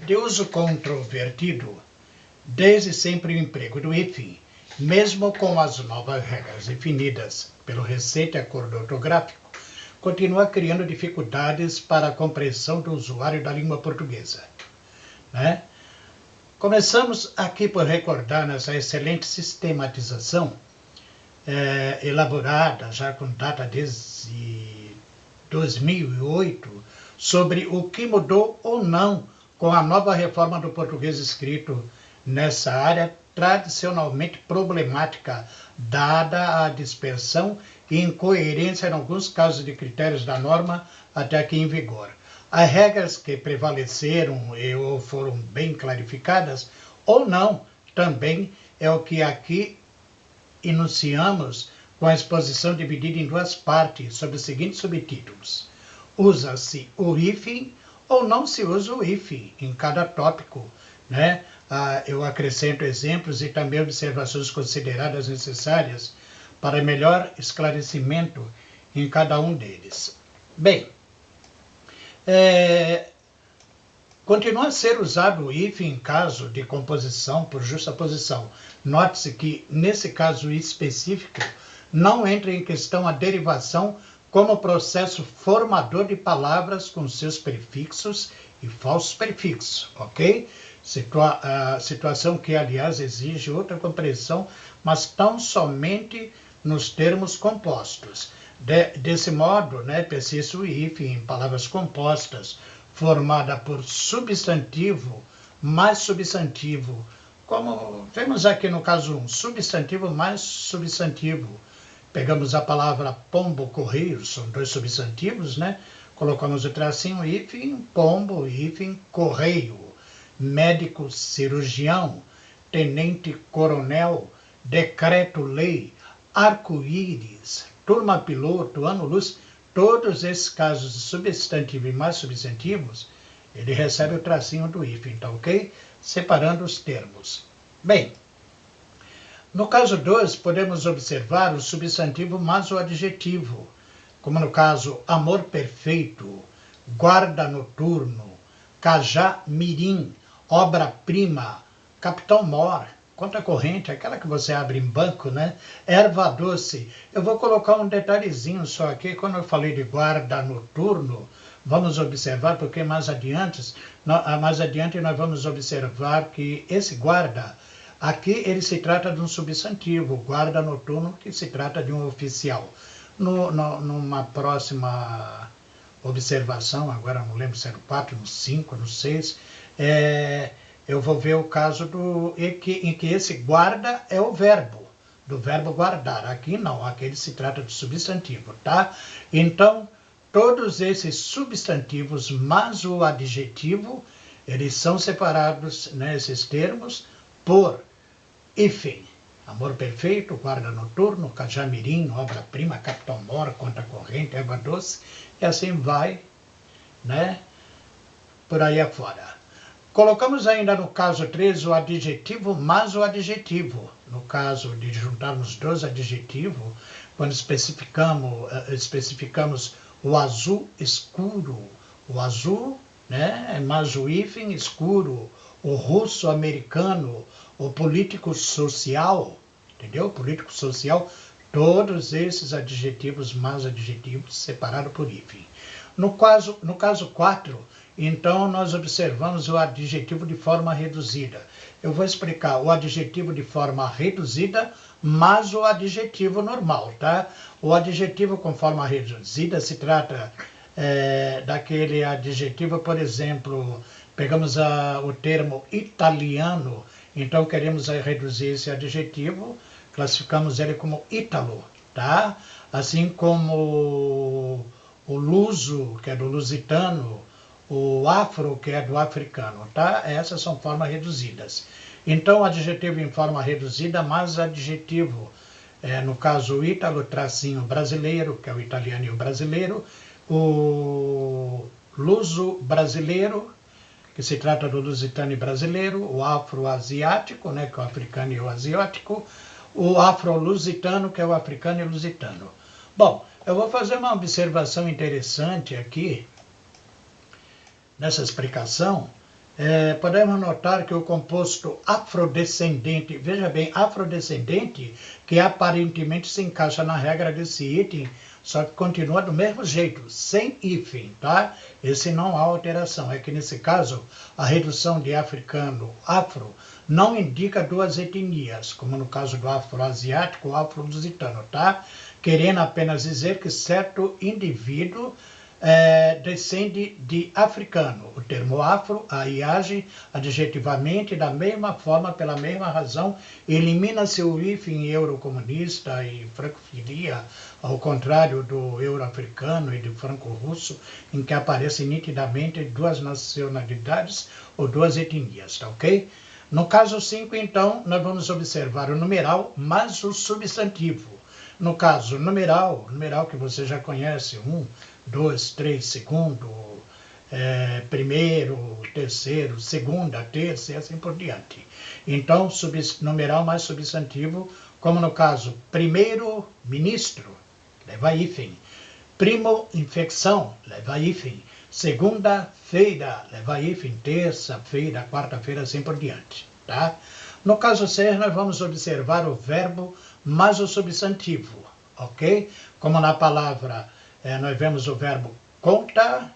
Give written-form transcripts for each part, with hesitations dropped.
De uso controvertido, desde sempre o emprego do hífen, mesmo com as novas regras definidas pelo recente acordo ortográfico, continua criando dificuldades para a compreensão do usuário da língua portuguesa, né? Começamos aqui por recordar nessa excelente sistematização elaborada já com data desde 2008 sobre o que mudou ou não com a nova reforma do português escrito nessa área tradicionalmente problemática, dada a dispersão e incoerência em alguns casos de critérios da norma até aqui em vigor. As regras que prevaleceram ou foram bem clarificadas ou não, também é o que aqui enunciamos com a exposição dividida em duas partes, sob os seguintes subtítulos. Usa-se o hífen ou não se usa o hífen em cada tópico, né? Eu acrescento exemplos e também observações consideradas necessárias para melhor esclarecimento em cada um deles. Bem, continua a ser usado o hífen em caso de composição por justaposição. Note-se que, nesse caso específico, não entra em questão a derivação como processo formador de palavras com seus prefixos e falsos prefixos, ok? Situação que, aliás, exige outra compreensão, mas tão somente nos termos compostos. Desse modo, né, persiste o hífen em palavras compostas, formada por substantivo mais substantivo, como vemos aqui no caso 1, substantivo mais substantivo. Pegamos a palavra pombo, correio, são dois substantivos, né? Colocamos o tracinho hífen, pombo, hífen, correio. Médico, cirurgião, tenente, coronel, decreto-lei, arco-íris, turma piloto, ano-luz, todos esses casos de substantivo e mais substantivos, ele recebe o tracinho do hífen, tá ok? Separando os termos. Bem, no caso 2, podemos observar o substantivo mais o adjetivo, como no caso amor perfeito, guarda noturno, cajá mirim, obra-prima, capitão mor, conta corrente, aquela que você abre em banco, né? Erva doce. Eu vou colocar um detalhezinho só aqui, quando eu falei de guarda noturno, vamos observar, porque mais adiante nós vamos observar que esse guarda, aqui ele se trata de um substantivo, guarda noturno, que se trata de um oficial. Numa próxima observação, agora não lembro se é no 4, no 5, no 6, eu vou ver o caso em que esse guarda é o verbo, do verbo guardar. Aqui não, aqui ele se trata de substantivo, tá? Então, todos esses substantivos mais o adjetivo, eles são separados, né, esses termos, por hífen. Amor perfeito, guarda noturno, cajamirim, obra-prima, capitão mor, conta corrente, erva doce, e assim vai, né, por aí afora. Colocamos ainda no caso 3 o adjetivo mais o adjetivo. No caso de juntarmos dois adjetivos, quando especificamos o azul escuro, o azul, né, mais o hífen escuro, o russo americano, o político social, entendeu? Político social, todos esses adjetivos mais adjetivos separados por hífen. No caso 4, então nós observamos o adjetivo de forma reduzida. Eu vou explicar o adjetivo de forma reduzida mais o adjetivo normal, tá? O adjetivo com forma reduzida se trata daquele adjetivo, por exemplo, pegamos o termo italiano, então queremos reduzir esse adjetivo, classificamos ele como ítalo, tá? Assim como o luso, que é do lusitano, o afro, que é do africano, tá? Essas são formas reduzidas. Então, adjetivo em forma reduzida, mais adjetivo, no caso o ítalo, tracinho brasileiro, que é o italiano e o brasileiro, o luso brasileiro, que se trata do lusitano e brasileiro, o afro-asiático, né, que é o africano e o asiático, o afro-lusitano, que é o africano e o lusitano. Bom, eu vou fazer uma observação interessante aqui, nessa explicação, podemos notar que o composto afrodescendente, veja bem, afrodescendente, que aparentemente se encaixa na regra desse item, só que continua do mesmo jeito, sem hífen, tá? Esse não há alteração. É que nesse caso, a redução de africano, afro, não indica duas etnias, como no caso do afroasiático ou afro-lusitano, tá? Querendo apenas dizer que certo indivíduo descende de africano. O termo afro aí age adjetivamente da mesma forma, pela mesma razão, elimina-se o hífen eurocomunista e francofilia, ao contrário do euro-africano e do franco-russo, em que aparecem nitidamente duas nacionalidades ou duas etnias, tá ok? No caso 5, então, nós vamos observar o numeral mais o substantivo. No caso numeral que você já conhece, 1, 2, 3, segundo, primeiro, terceiro, segunda, terça e assim por diante. Então, numeral mais substantivo, como no caso primeiro ministro, leva hífen. Primo infecção, leva hífen. Segunda-feira, leva hífen. Terça-feira, quarta-feira, assim por diante. Tá? No caso 6, nós vamos observar o verbo mais o substantivo, ok? Como na palavra, nós vemos o verbo conta,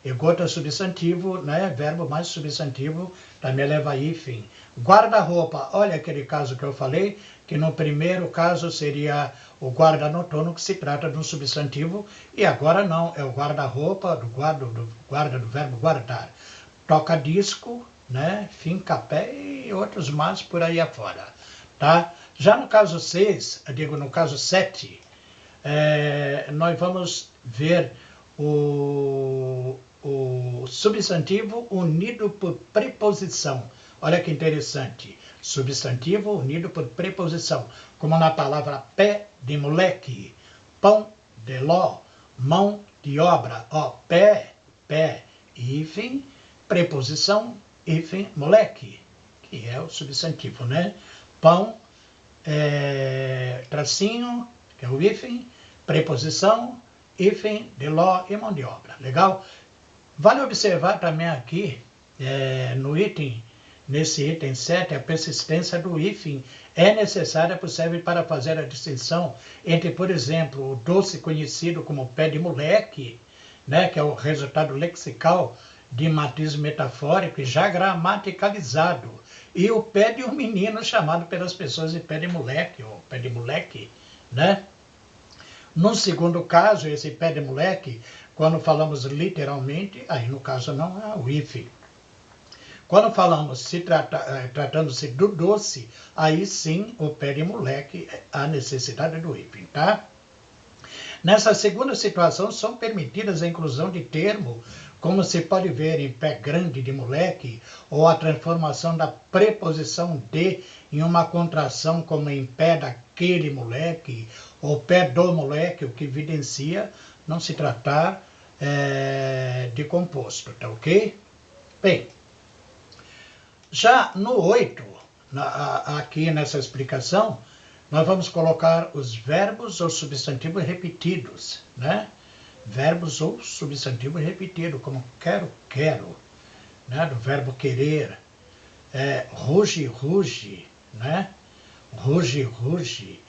e gota substantivo, né? Verbo mais substantivo, também leva hífen. Guarda-roupa, olha aquele caso que eu falei, que no primeiro caso seria o guarda noturno, que se trata de um substantivo, e agora não, é o guarda-roupa, do verbo guardar. Toca-disco, né? Finca-pé e outros mais por aí afora, tá? Já no caso 6, no caso 7, nós vamos ver o substantivo unido por preposição. Olha que interessante. Substantivo unido por preposição. Como na palavra pé de moleque, pão de ló, mão de obra. Ó, pé, hífen, preposição, hífen, moleque, que é o substantivo, né? Pão, tracinho, que é o hífen, preposição, hífen, de ló e mão de obra. Legal? Vale observar também aqui, nesse item 7, a persistência do hífen é necessária, pois serve para fazer a distinção entre, por exemplo, o doce conhecido como pé de moleque, né, que é o resultado lexical de matiz metafórico e já gramaticalizado, e o pé de um menino chamado pelas pessoas de pé de moleque, ou pé de moleque, né? No segundo caso, esse pé de moleque, quando falamos literalmente, aí no caso não é o hífen. Quando falamos tratando-se do doce, aí sim o pé de moleque, a necessidade do hífen, tá? Nessa segunda situação, são permitidas a inclusão de termo, como se pode ver em pé grande de moleque, ou a transformação da preposição de em uma contração, como em pé daquele moleque, ou pé do moleque, o que evidencia não se tratar de composto, tá ok? Bem, já no 8, aqui nessa explicação, nós vamos colocar os verbos ou substantivos repetidos, né? Verbos ou substantivo repetido, como quero, né? Do verbo querer, ruge, ruge, né? Ruge, ruge,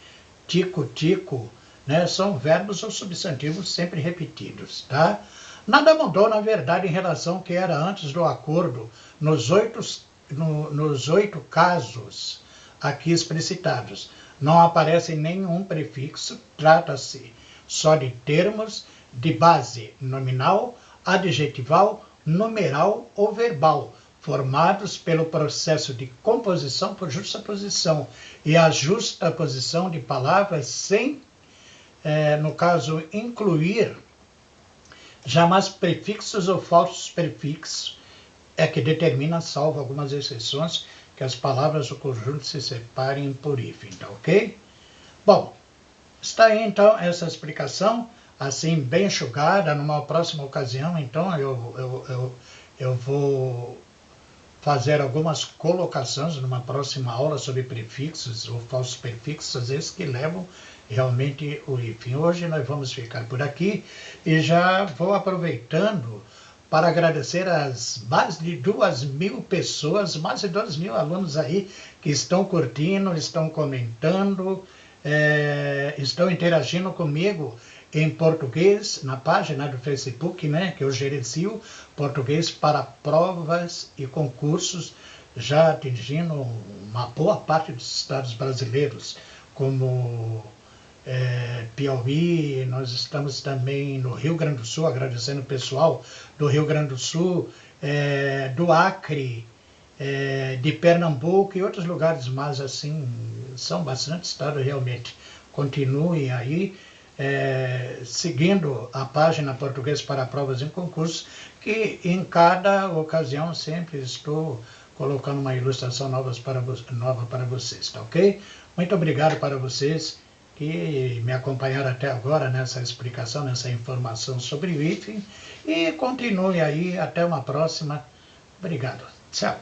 tico, tico, né? São verbos ou substantivos sempre repetidos, tá? Nada mudou, na verdade, em relação ao que era antes do acordo, nos 8 casos aqui explicitados. Não aparece nenhum prefixo, trata-se só de termos de base nominal, adjetival, numeral ou verbal, formados pelo processo de composição por justaposição e a justaposição de palavras sem, no caso, incluir jamais prefixos ou falsos prefixos, que determina, salvo algumas exceções, que as palavras do conjunto se separem por hífen, tá ok? Bom, está aí então essa explicação, assim bem enxugada. Numa próxima ocasião, então, eu vou fazer algumas colocações numa próxima aula sobre prefixos ou falsos prefixos, esses que levam realmente o hífen. Hoje nós vamos ficar por aqui e já vou aproveitando para agradecer as mais de 2.000 pessoas, mais de 2.000 alunos aí que estão curtindo, estão comentando, estão interagindo comigo em português, na página do Facebook, né, que eu gerencio, português para provas e concursos, já atingindo uma boa parte dos estados brasileiros, como Piauí. Nós estamos também no Rio Grande do Sul, agradecendo o pessoal do Rio Grande do Sul, do Acre, de Pernambuco e outros lugares mais assim. São bastante estados realmente. Continuem aí seguindo a página Português para Provas e Concursos, que em cada ocasião sempre estou colocando uma ilustração nova para vocês, tá ok? Muito obrigado para vocês que me acompanharam até agora nessa explicação, nessa informação sobre o IFE, e continue aí, até uma próxima. Obrigado. Tchau.